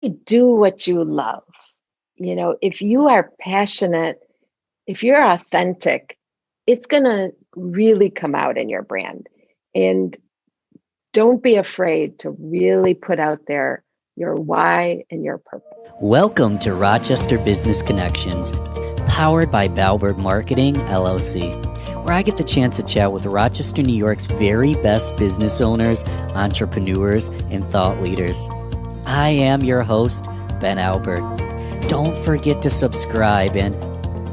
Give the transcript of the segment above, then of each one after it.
do what you love. If you are passionate, if you're authentic, it's going to really come out in your brand. And don't be afraid to really put out there your why and your purpose. Welcome to Rochester Business Connections, powered by Balbert Marketing, LLC, where I get the chance to chat with Rochester, New York's very best business owners, entrepreneurs, and thought leaders. I am your host, Ben Albert. Don't forget to subscribe, and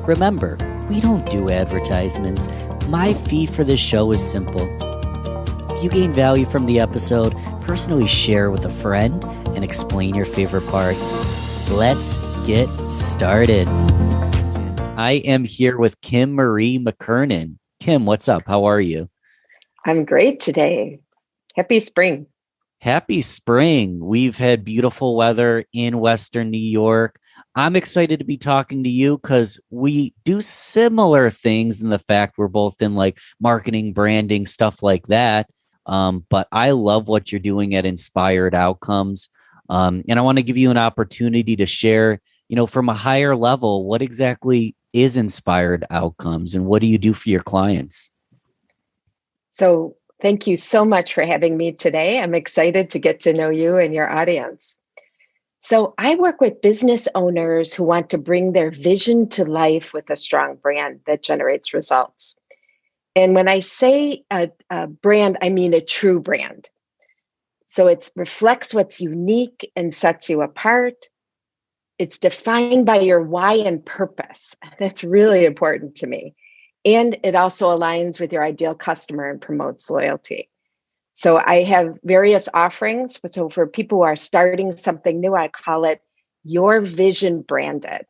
remember, we don't do advertisements. My fee for this show is simple. If you gain value from the episode, personally share with a friend and explain your favorite part. Let's get started. I am here with Kim Marie Mckernan. Kim, what's up? How are you? I'm great today. Happy spring. Happy spring. We've had beautiful weather in Western New York. I'm excited to be talking to you because we do similar things in the fact we're both in like marketing, branding, stuff like that. But I love what you're doing at Inspired Outcomes. And I want to give you an opportunity to share, from a higher level, what exactly is Inspired Outcomes and what do you do for your clients? So thank you so much for having me today. I'm excited to get to know you and your audience. So I work with business owners who want to bring their vision to life with a strong brand that generates results. And when I say a brand, I mean a true brand. So it reflects what's unique and sets you apart. It's defined by your why and purpose. That's really important to me. And it also aligns with your ideal customer and promotes loyalty. So I have various offerings. So for people who are starting something new, I call it Your Vision Branded.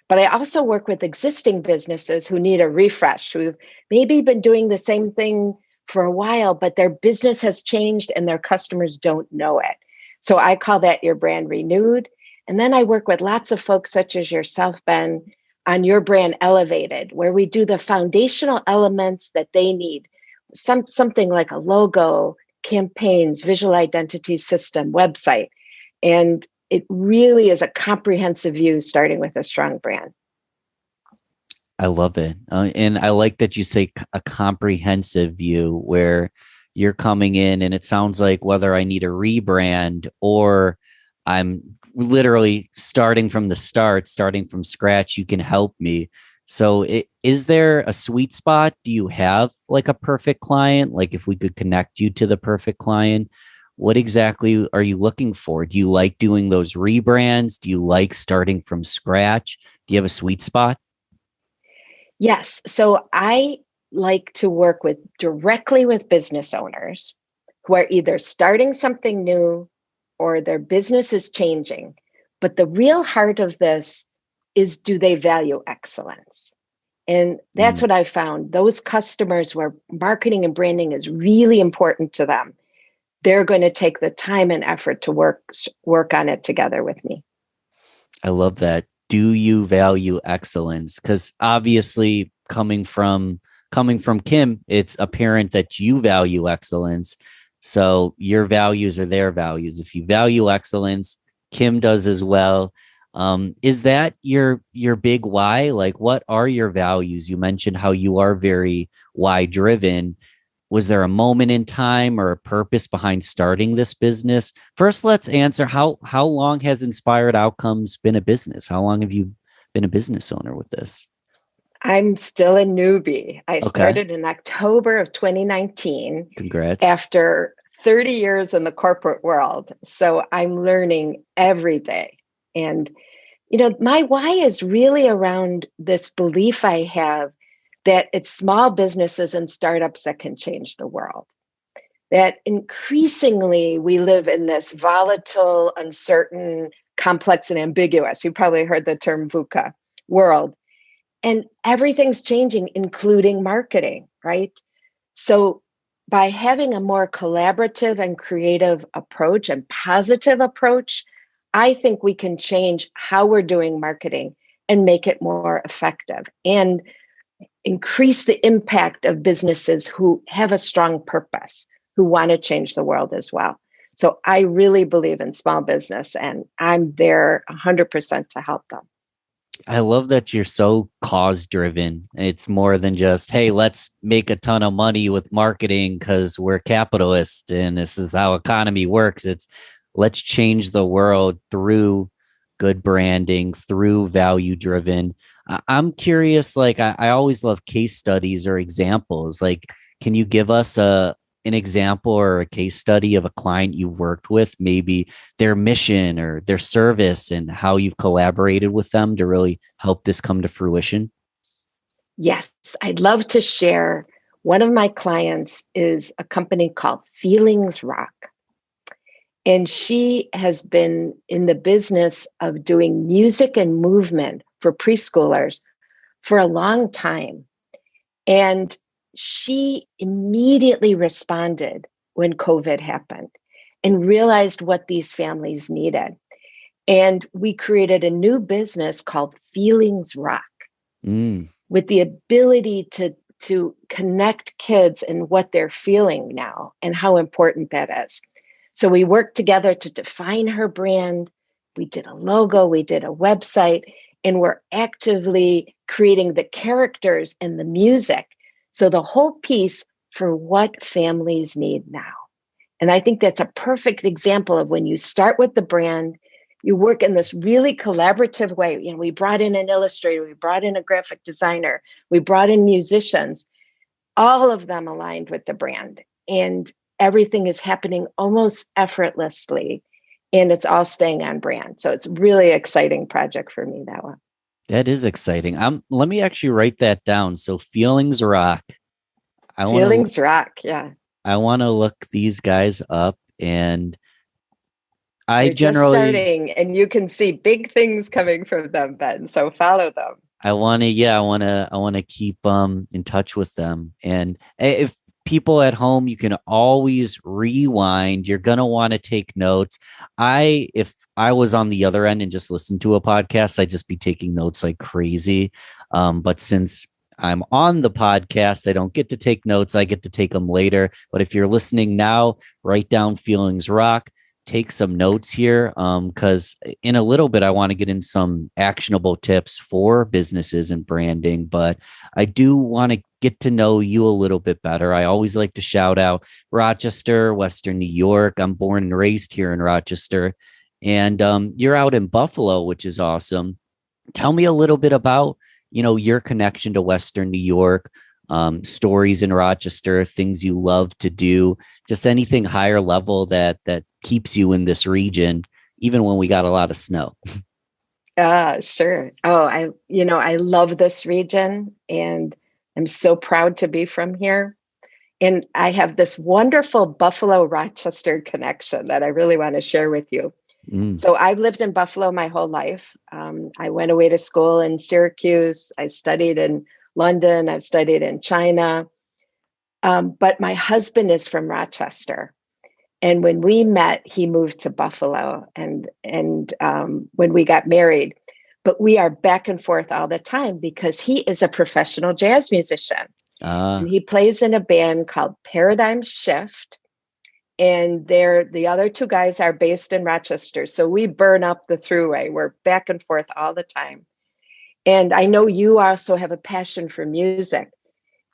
But I also work with existing businesses who need a refresh, who've maybe been doing the same thing for a while, but their business has changed and their customers don't know it. So I call that Your Brand Renewed. And then I work with lots of folks such as yourself, Ben, on Your Brand Elevated, where we do the foundational elements that they need. Something like a logo, campaigns, visual identity system, website. And it really is a comprehensive view starting with a strong brand. I love it. And I like that you say a comprehensive view where you're coming in and it sounds like whether I need a rebrand or I'm literally starting from the start, starting from scratch, you can help me. So is there a sweet spot? Do you have like a perfect client? Like if we could connect you to the perfect client, what exactly are you looking for? Do you like doing those rebrands? Do you like starting from scratch? Do you have a sweet spot? Yes. So I like to work directly with business owners who are either starting something new or their business is changing. But the real heart of this is, do they value excellence? And that's what I found. Those customers where marketing and branding is really important to them, they're going to take the time and effort to work on it together with me. I love that. Do you value excellence? Because obviously coming from Kim, it's apparent that you value excellence. So your values are their values. If you value excellence, Kim does as well. Is that your big why? Like, what are your values? You mentioned how you are very why driven. Was there a moment in time or a purpose behind starting this business? First, let's answer how long has Inspired Outcomes been a business? How long have you been a business owner with this? I'm still a newbie. I Okay. started in October of 2019. Congrats. After 30 years in the corporate world. So I'm learning every day. And, my why is really around this belief I have that it's small businesses and startups that can change the world. That increasingly we live in this volatile, uncertain, complex, and ambiguous. You probably heard the term VUCA world. And everything's changing, including marketing, right? So by having a more collaborative and creative approach and positive approach, I think we can change how we're doing marketing and make it more effective and increase the impact of businesses who have a strong purpose, who want to change the world as well. So I really believe in small business, and I'm there 100% to help them. I love that you're so cause driven. It's more than just, hey, let's make a ton of money with marketing because we're capitalists and this is how economy works. It's let's change the world through good branding, through value driven. I'm curious, like I always love case studies or examples. Like, can you give us an example or a case study of a client you've worked with, maybe their mission or their service and how you've collaborated with them to really help this come to fruition? Yes, I'd love to share. One of my clients is a company called Feelings Rock. And she has been in the business of doing music and movement for preschoolers for a long time. And she immediately responded when COVID happened and realized what these families needed. And we created a new business called Feelings Rock Mm. with the ability to connect kids and what they're feeling now and how important that is. So we worked together to define her brand. We did a logo, we did a website, and we're actively creating the characters and the music. So the whole piece for what families need now. And I think that's a perfect example of when you start with the brand, you work in this really collaborative way. You know, we brought in an illustrator, we brought in a graphic designer, we brought in musicians, all of them aligned with the brand. And everything is happening almost effortlessly, and it's all staying on brand. So it's really exciting project for me, that one. That is exciting. Let me actually write that down. So Feelings Rock. I want to Feelings Rock, yeah. I want to look these guys up, and I They're just generally starting, and you can see big things coming from them, Ben. So follow them. I want to, yeah, I want to keep in touch with them. And if people at home, you can always rewind. You're going to want to take notes. If I was on the other end and just listened to a podcast, I'd just be taking notes like crazy. But since I'm on the podcast, I don't get to take notes. I get to take them later. But if you're listening now, write down Feelings Rock, take some notes here, because in a little bit I want to get in some actionable tips for businesses and branding, but I do want to get to know you a little bit better. I always like to shout out Rochester, Western New York. I'm born and raised here in Rochester, and you're out in Buffalo, which is awesome. Tell me a little bit about your connection to Western New York, stories in Rochester, things you love to do, just anything higher level that keeps you in this region, even when we got a lot of snow. Sure. Oh, I love this region, and I'm so proud to be from here. And I have this wonderful Buffalo Rochester connection that I really want to share with you. Mm. So I've lived in Buffalo my whole life. I went away to school in Syracuse. I studied in London. I've studied in China. But my husband is from Rochester. And when we met, he moved to Buffalo, and when we got married. But we are back and forth all the time because he is a professional jazz musician. And he plays in a band called Paradigm Shift. And the other two guys are based in Rochester. So we burn up the thruway. We're back and forth all the time. And I know you also have a passion for music.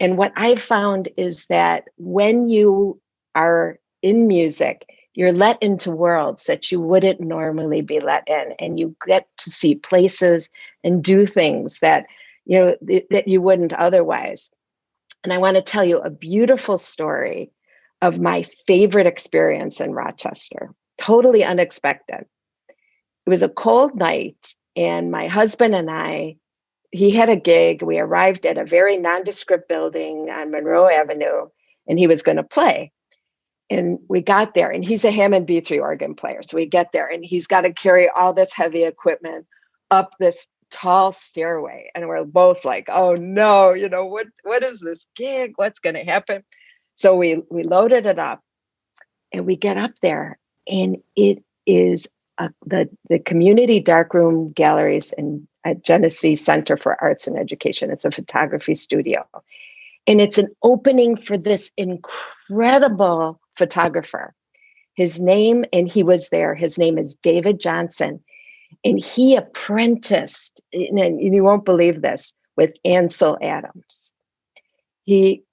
And what I've found is that when you are in music, you're let into worlds that you wouldn't normally be let in. And you get to see places and do things that you wouldn't otherwise. And I want to tell you a beautiful story of my favorite experience in Rochester, totally unexpected. It was a cold night, and my husband and he had a gig. We arrived at a very nondescript building on Monroe Avenue, and he was going to play. And we got there, and he's a Hammond B3 organ player. So we get there, and he's got to carry all this heavy equipment up this tall stairway. And we're both like, oh no, what is this gig? What's going to happen? So we loaded it up, and we get up there, and it is the community darkroom galleries at Genesee Center for Arts and Education. It's a photography studio, and it's an opening for this incredible photographer. His name, and he was there, his name is David Johnson. And he apprenticed, and you won't believe this, with Ansel Adams. He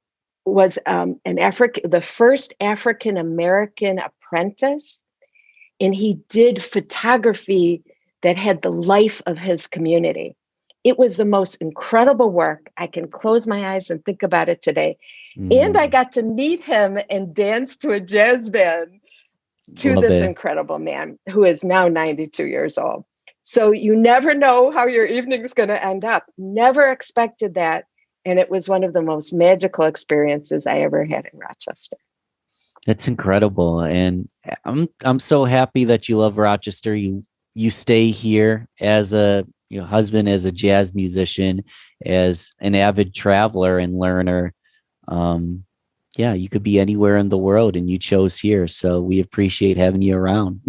was the first African American apprentice, and he did photography that had the life of his community. It was the most incredible work. I can close my eyes and think about it today. And I got to meet him and dance to a jazz band to Love this it. incredible man who is now 92 years old. So you never know how your evening is going to end up. Never expected that. And it was one of the most magical experiences I ever had in Rochester. It's incredible. And I'm so happy that you love Rochester. You stay here as a husband, as a jazz musician, as an avid traveler and learner. Yeah, you could be anywhere in the world and you chose here. So we appreciate having you around.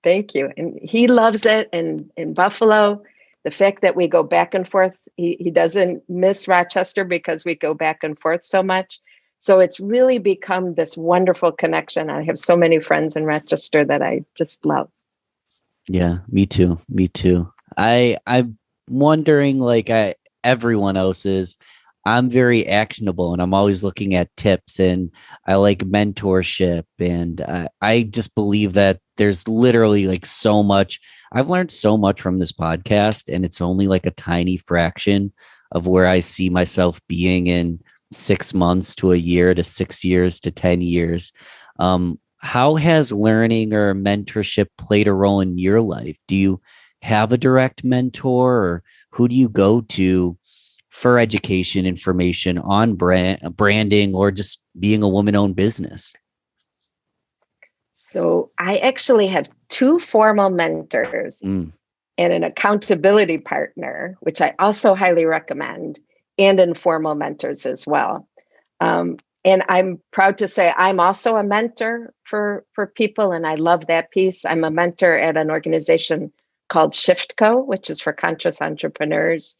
Thank you. And he loves it. And in Buffalo, the fact that we go back and forth, he doesn't miss Rochester because we go back and forth so much. So it's really become this wonderful connection. I have so many friends in Rochester that I just love. Yeah, me too. Me too. I'm wondering, like everyone else is, I'm very actionable and I'm always looking at tips, and I like mentorship. And I just believe that there's literally like so much. I've learned so much from this podcast, and it's only like a tiny fraction of where I see myself being in 6 months to a year to 6 years to 10 years. How has learning or mentorship played a role in your life? Do you have a direct mentor, or who do you go to for education, information on branding, or just being a woman-owned business? So I actually have two formal mentors and an accountability partner, which I also highly recommend, and informal mentors as well. And I'm proud to say I'm also a mentor for people, and I love that piece. I'm a mentor at an organization called ShiftCo, which is for conscious entrepreneurs,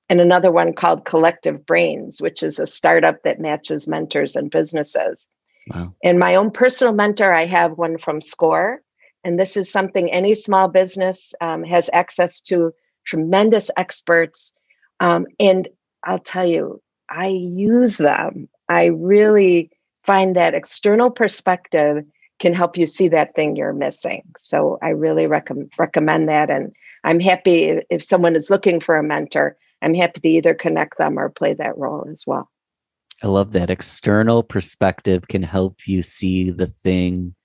and another one called Collective Brains, which is a startup that matches mentors and businesses. Wow. And my own personal mentor, I have one from SCORE, and this is something any small business has access to, tremendous experts. And I'll tell you, I use them. I really find that external perspective can help you see that thing you're missing. So I really recommend that. And I'm happy if someone is looking for a mentor, I'm happy to either connect them or play that role as well. I love that external perspective can help you see the thing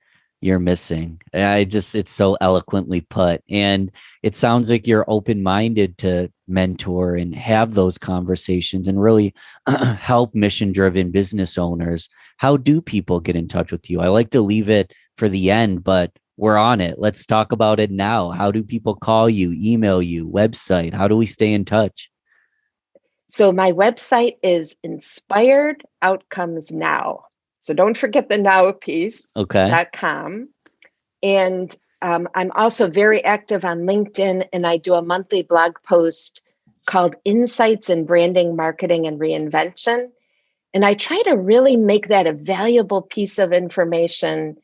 you're missing. It's so eloquently put. And it sounds like you're open-minded to mentor and have those conversations and really help mission-driven business owners. How do people get in touch with you? I like to leave it for the end, but we're on it. Let's talk about it now. How do people call you, email you, website? How do we stay in touch? So my website is Inspired Outcomes Now. So don't forget the now piece. Okay. .com. And I'm also very active on LinkedIn, and I do a monthly blog post called Insights in Branding, Marketing, and Reinvention. And I try to really make that a valuable piece of information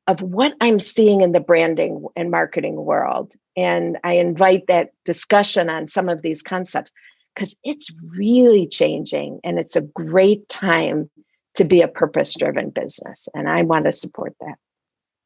of what I'm seeing in the branding and marketing world. And I invite that discussion on some of these concepts because it's really changing, and it's a great time to be a purpose-driven business. And I want to support that.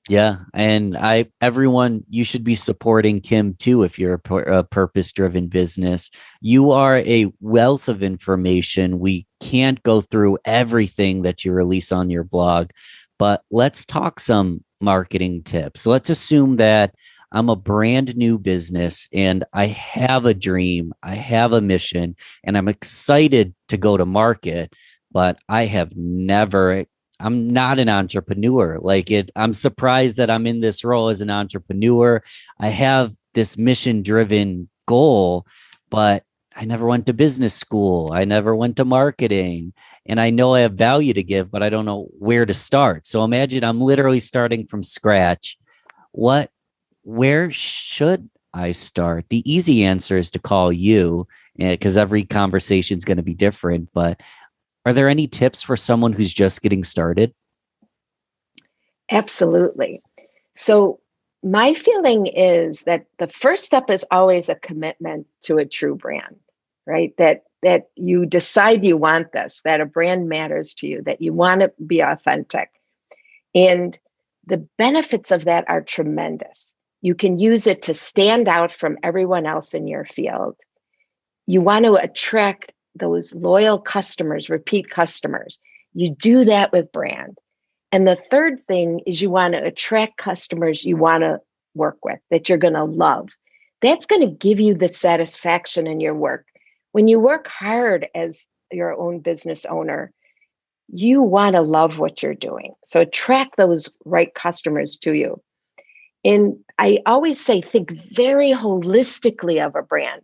Yeah. And everyone, you should be supporting Kim too. If you're a purpose-driven business, you are a wealth of information. We can't go through everything that you release on your blog, but let's talk some marketing tips. Let's assume that I'm a brand new business and I have a dream, I have a mission, and I'm excited to go to market, but I'm not an entrepreneur. I'm surprised that I'm in this role as an entrepreneur. I have this mission-driven goal, but I never went to business school. I never went to marketing, and I know I have value to give, but I don't know where to start. So imagine I'm literally starting from scratch. Where should I start? The easy answer is to call you, because every conversation is going to be different. But are there any tips for someone who's just getting started? Absolutely. So my feeling is that the first step is always a commitment to a true brand, right? That you decide you want this, that a brand matters to you, that you want to be authentic. And the benefits of that are tremendous. You can use it to stand out from everyone else in your field. You want to attract those loyal customers, repeat customers. You do that with brand. And the third thing is you want to attract customers you want to work with, that you're going to love. That's going to give you the satisfaction in your work. When you work hard as your own business owner, you want to love what you're doing. So attract those right customers to you. And I always say, think very holistically of a brand.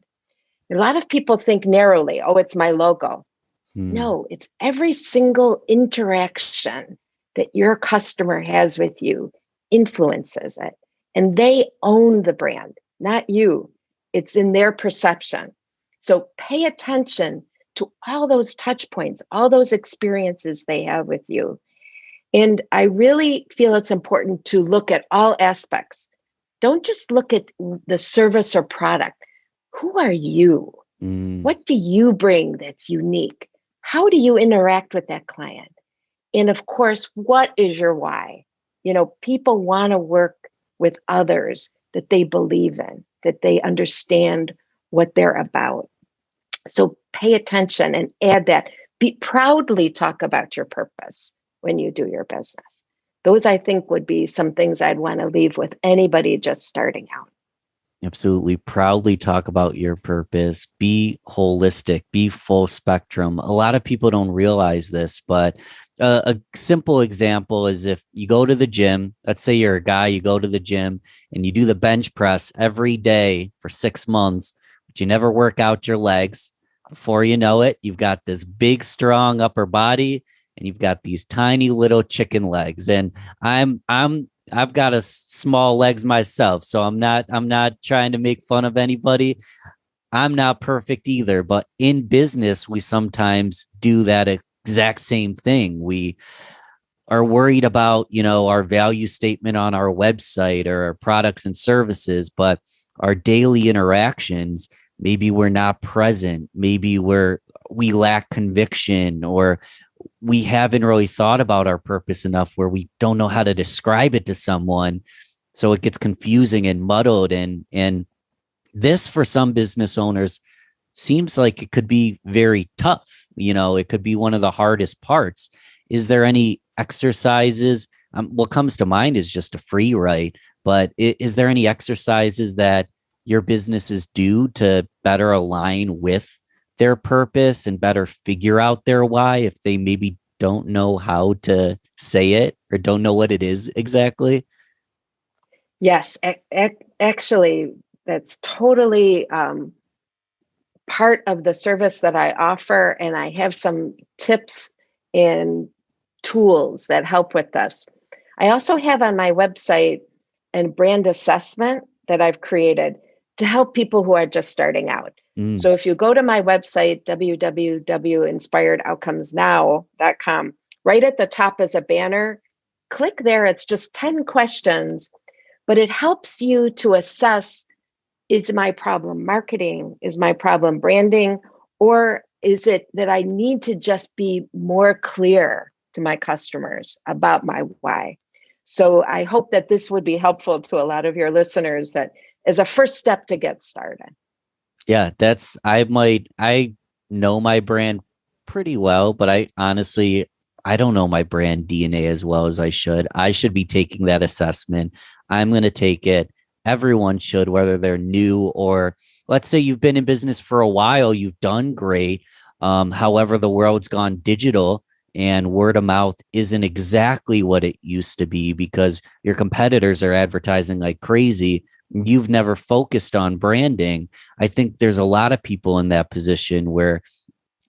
A lot of people think narrowly, oh, it's my logo. Hmm. No, it's every single interaction that your customer has with you influences it. And they own the brand, not you. It's in their perception. So pay attention to all those touch points, all those experiences they have with you. And I really feel it's important to look at all aspects. Don't just look at the service or product. Who are you? Mm. What do you bring that's unique? How do you interact with that client? And of course, what is your why? You know, people want to work with others that they believe in, that they understand what they're about. So pay attention and add that. Be proudly talk about your purpose when you do your business. Those I think would be some things I'd want to leave with anybody just starting out. Absolutely. Proudly talk about your purpose. Be holistic, be full spectrum. A lot of people don't realize this, but a simple example is if you go to the gym, let's say you're a guy, you go to the gym and you do the bench press every day for 6 months, but you never work out your legs. Before you know it, you've got this big, strong upper body and you've got these tiny little chicken legs. And I've got small legs myself, so I'm not trying to make fun of anybody. I'm not perfect either, but in business, we sometimes do that exact same thing. We are worried about, our value statement on our website or our products and services, but our daily interactions, maybe we're not present, maybe we lack conviction, or we haven't really thought about our purpose enough where we don't know how to describe it to someone. So it gets confusing and muddled. And this for some business owners seems like it could be very tough. It could be one of the hardest parts. Is there any exercises? What comes to mind is just a free write, but is there any exercises that your businesses do to better align with their purpose and better figure out their why if they maybe don't know how to say it or don't know what it is exactly? Yes, actually, that's totally part of the service that I offer. And I have some tips and tools that help with this. I also have on my website a brand assessment that I've created to help people who are just starting out. Mm. So if you go to my website, www.inspiredoutcomesnow.com, right at the top is a banner. Click there. It's just 10 questions, but it helps you to assess, is my problem marketing? Is my problem branding? Or is it that I need to just be more clear to my customers about my why? So I hope that this would be helpful to a lot of your listeners, that as a first step to get started. Yeah, I know my brand pretty well, but I don't know my brand DNA as well as I should. I should be taking that assessment. I'm going to take it. Everyone should, whether they're new or let's say you've been in business for a while, you've done great. However, the world's gone digital and word of mouth isn't exactly what it used to be because your competitors are advertising like crazy. You've never focused on branding. I think there's a lot of people in that position where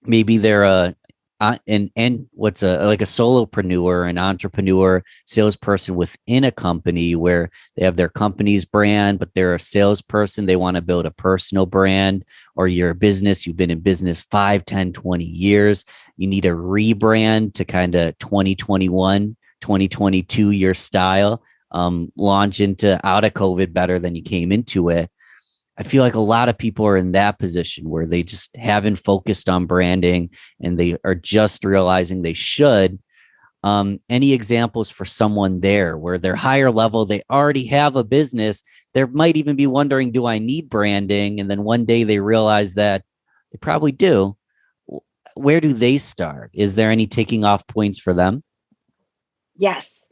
maybe they're and what's like a solopreneur, an entrepreneur, salesperson within a company where they have their company's brand, but they're a salesperson. They want to build a personal brand, or you're a business. You've been in business 5, 10, 20 years. You need a rebrand to kind of 2021 2022, your style, launch into out of COVID better than you came into it. I feel like a lot of people are in that position where they just haven't focused on branding and they are just realizing they should. Any examples for someone there where they're higher level, they already have a business, they might even be wondering, do I need branding? And then one day they realize that they probably do. Where do they start? Is there any taking off points for them? Yes.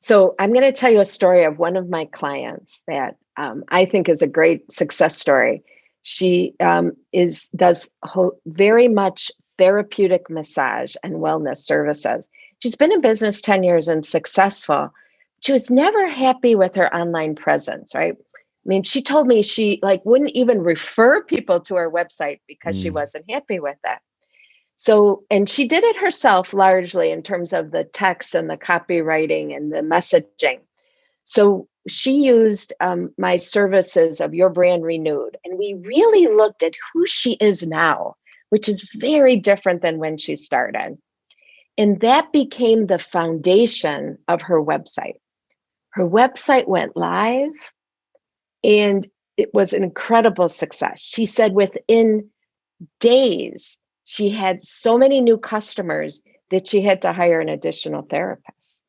So I'm going to tell you a story of one of my clients that I think is a great success story. She does very much therapeutic massage and wellness services. She's been in business 10 years and successful. She was never happy with her online presence, right? I mean, she told me she wouldn't even refer people to her website because she wasn't happy with it. So, and she did it herself largely in terms of the text and the copywriting and the messaging. So she used my services of Your Brand Renewed. And we really looked at who she is now, which is very different than when she started. And that became the foundation of her website. Her website went live and it was an incredible success. She said within days, she had so many new customers that she had to hire an additional therapist.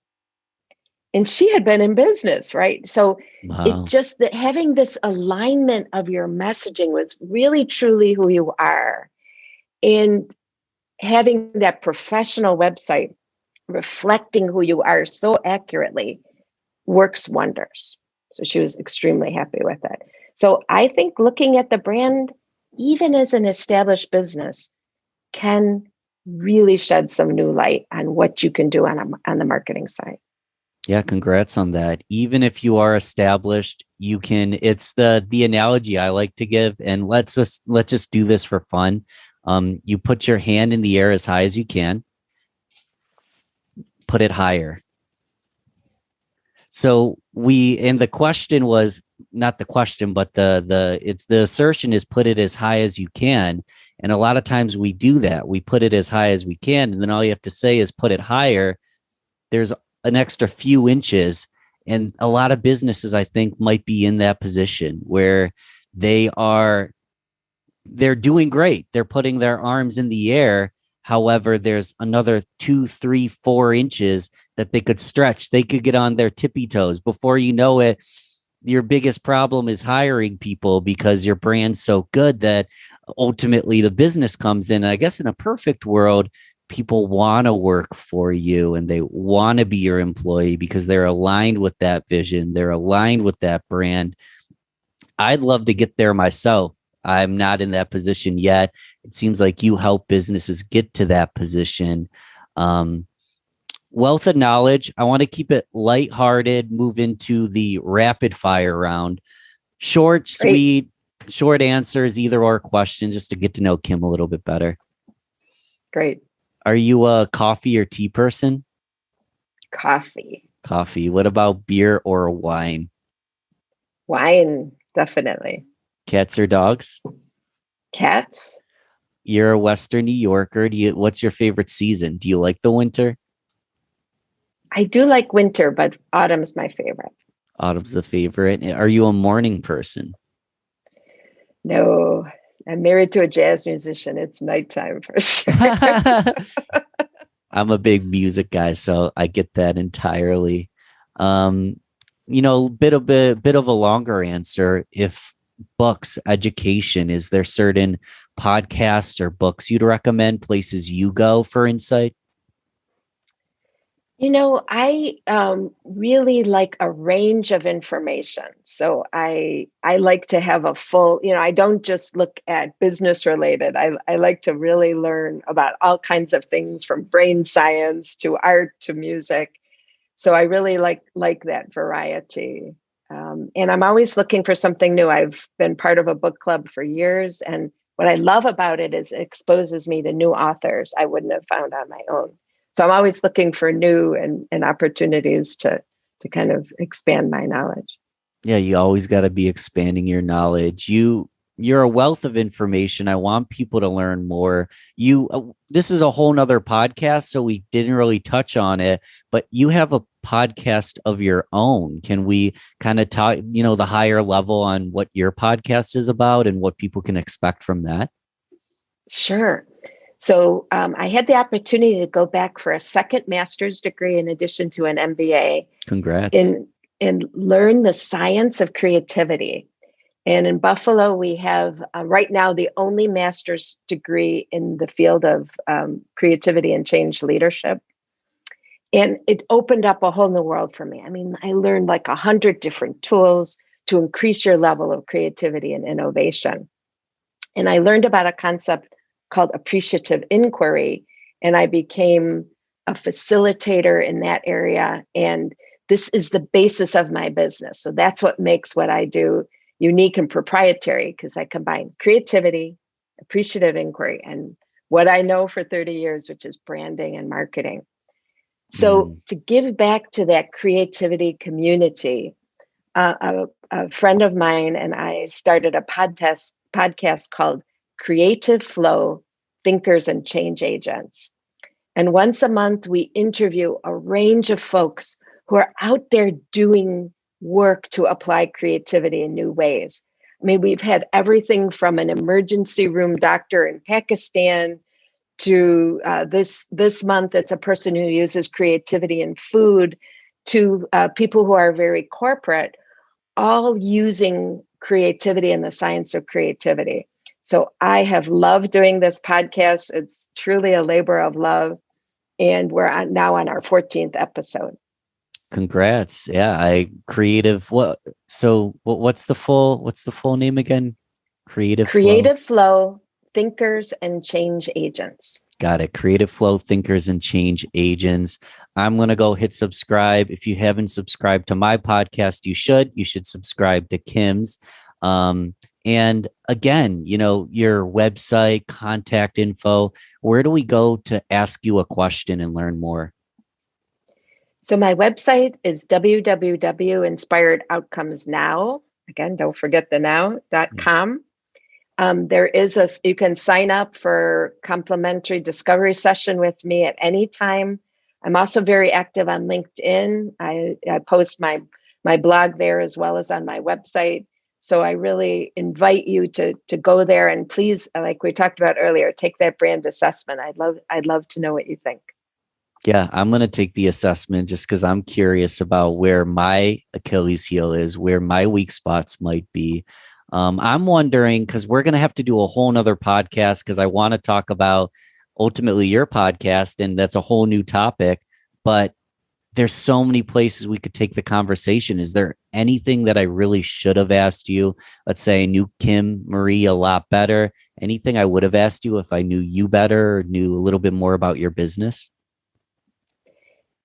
And she had been in business, right? So it just that having this alignment of your messaging was really truly who you are. And having that professional website reflecting who you are so accurately works wonders. So she was extremely happy with it. So I think looking at the brand, even as an established business, can really shed some new light on what you can do on the marketing side. Yeah, congrats on that. Even if you are established, you can, it's the analogy I like to give, and let's just do this for fun. You put your hand in the air as high as you can, put it higher. So and the question was not the question, but the assertion is put it as high as you can. And a lot of times we do that. We put it as high as we can. And then all you have to say is put it higher. There's an extra few inches. And a lot of businesses, I think, might be in that position where they're doing great. They're putting their arms in the air. However, there's another 2, 3, 4 inches that they could stretch. They could get on their tippy toes. Before you know it, your biggest problem is hiring people because your brand's so good that ultimately the business comes in. I guess in a perfect world, people want to work for you and they want to be your employee because they're aligned with that vision. They're aligned with that brand. I'd love to get there myself. I'm not in that position yet. It seems like you help businesses get to that position. Wealth of knowledge. I want to keep it lighthearted, move into the rapid fire round. Short, sweet, short answers, either or questions, just to get to know Kim a little bit better. Great. Are you a coffee or tea person? Coffee. Coffee. What about beer or wine? Wine, definitely. Cats or dogs? Cats. You're a Western New Yorker. What's your favorite season? Do you like the winter? I do like winter, but autumn's my favorite. Autumn's the favorite. Are you a morning person? No, I'm married to a jazz musician. It's nighttime for sure. I'm a big music guy, so I get that entirely. Bit of a longer answer. If books, education, is there certain podcasts or books you'd recommend, places you go for insight? I really like a range of information. So I like to have a full, I don't just look at business related. I like to really learn about all kinds of things from brain science to art to music. So I really like that variety. And I'm always looking for something new. I've been part of a book club for years. And what I love about it is it exposes me to new authors I wouldn't have found on my own. So I'm always looking for new and opportunities to kind of expand my knowledge. Yeah, you always got to be expanding your knowledge. You you're a wealth of information. I want people to learn more. This is a whole nother podcast, so we didn't really touch on it, but you have a podcast of your own. Can we kind of talk, the higher level on what your podcast is about and what people can expect from that? Sure. So I had the opportunity to go back for a second master's degree in addition to an MBA Congrats. in and learn the science of creativity. And in Buffalo, we have right now the only master's degree in the field of creativity and change leadership. And it opened up a whole new world for me. I mean, I learned like 100 different tools to increase your level of creativity and innovation. And I learned about a concept called appreciative inquiry, and I became a facilitator in that area. And this is the basis of my business. So that's what makes what I do unique and proprietary, because I combine creativity, appreciative inquiry, and what I know for 30 years, which is branding and marketing. So to give back to that creativity community, a friend of mine and I started a podcast called Creative Flow: Thinkers and Change Agents. And once a month, we interview a range of folks who are out there doing work to apply creativity in new ways. I mean, we've had everything from an emergency room doctor in Pakistan to this month, it's a person who uses creativity in food, to people who are very corporate, all using creativity and the science of creativity. So I have loved doing this podcast. It's truly a labor of love. And we're now on our 14th episode. Congrats. Yeah, I creative what's the full name again? Creative Flow: Thinkers and Change Agents. Got it. Creative Flow: Thinkers and Change Agents. I'm going to go hit subscribe. If you haven't subscribed to my podcast, you should. You should subscribe to Kim's. And again, your website, contact info, where do we go to ask you a question and learn more? So my website is www.inspiredoutcomesnow. Again, don't forget the now.com. You can sign up for complimentary discovery session with me at any time. I'm also very active on LinkedIn. I post my blog there as well as on my website. So I really invite you to go there, and please, like we talked about earlier, take that brand assessment. I'd love to know what you think. Yeah, I'm going to take the assessment just because I'm curious about where my Achilles heel is, where my weak spots might be. I'm wondering, because we're going to have to do a whole nother podcast, because I want to talk about ultimately your podcast, and that's a whole new topic. But there's so many places we could take the conversation. Is there anything that I really should have asked you? Let's say I knew Kim Marie a lot better. Anything I would have asked you if I knew you better or knew a little bit more about your business?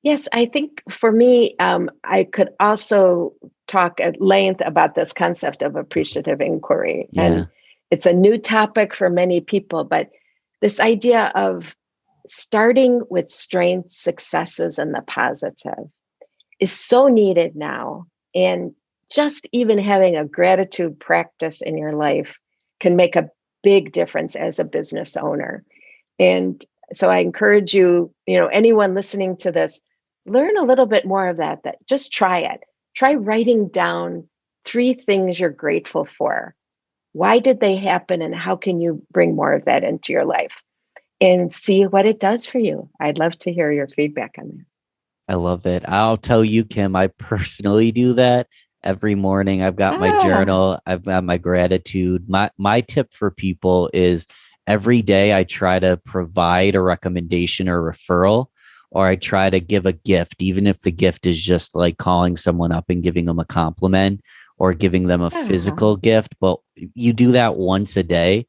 Yes, I think for me, I could also talk at length about this concept of appreciative inquiry. Yeah. And it's a new topic for many people, but this idea of starting with strengths, successes, and the positive is so needed now. And just even having a gratitude practice in your life can make a big difference as a business owner. And so I encourage you, anyone listening to this, learn a little bit more of that just try it. Try writing down 3 things you're grateful for. Why did they happen, and how can you bring more of that into your life? And see what it does for you. I'd love to hear your feedback on that. I love it. I'll tell you, Kim, I personally do that every morning. I've got my journal. I've got my gratitude. My tip for people is every day I try to provide a recommendation or referral, or I try to give a gift, even if the gift is just like calling someone up and giving them a compliment or giving them a physical gift. But you do that once a day.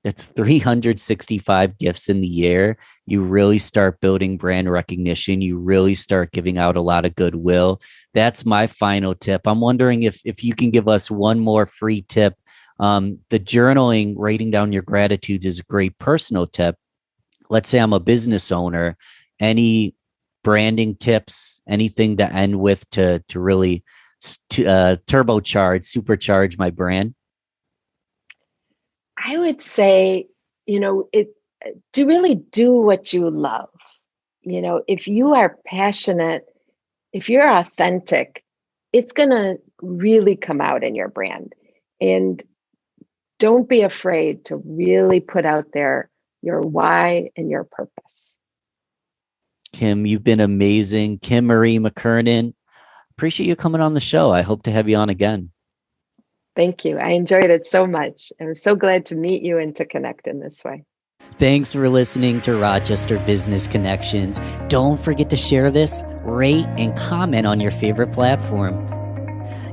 It's 365 gifts in the year. You really start building brand recognition. You really start giving out a lot of goodwill. That's my final tip. I'm wondering if you can give us one more free tip. The journaling, writing down your gratitudes is a great personal tip. Let's say I'm a business owner. Any branding tips, anything to end with to really turbocharge, supercharge my brand? I would say, it to really do what you love. If you are passionate, if you're authentic, it's going to really come out in your brand. And don't be afraid to really put out there your why and your purpose. Kim, you've been amazing. Kim Marie Mckernan, appreciate you coming on the show. I hope to have you on again. Thank you. I enjoyed it so much. I'm so glad to meet you and to connect in this way. Thanks for listening to Rochester Business Connections. Don't forget to share this, rate, and comment on your favorite platform.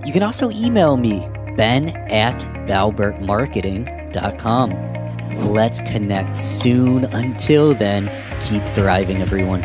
You can also email me, ben@valbertmarketing.com. Let's connect soon. Until then, keep thriving, everyone.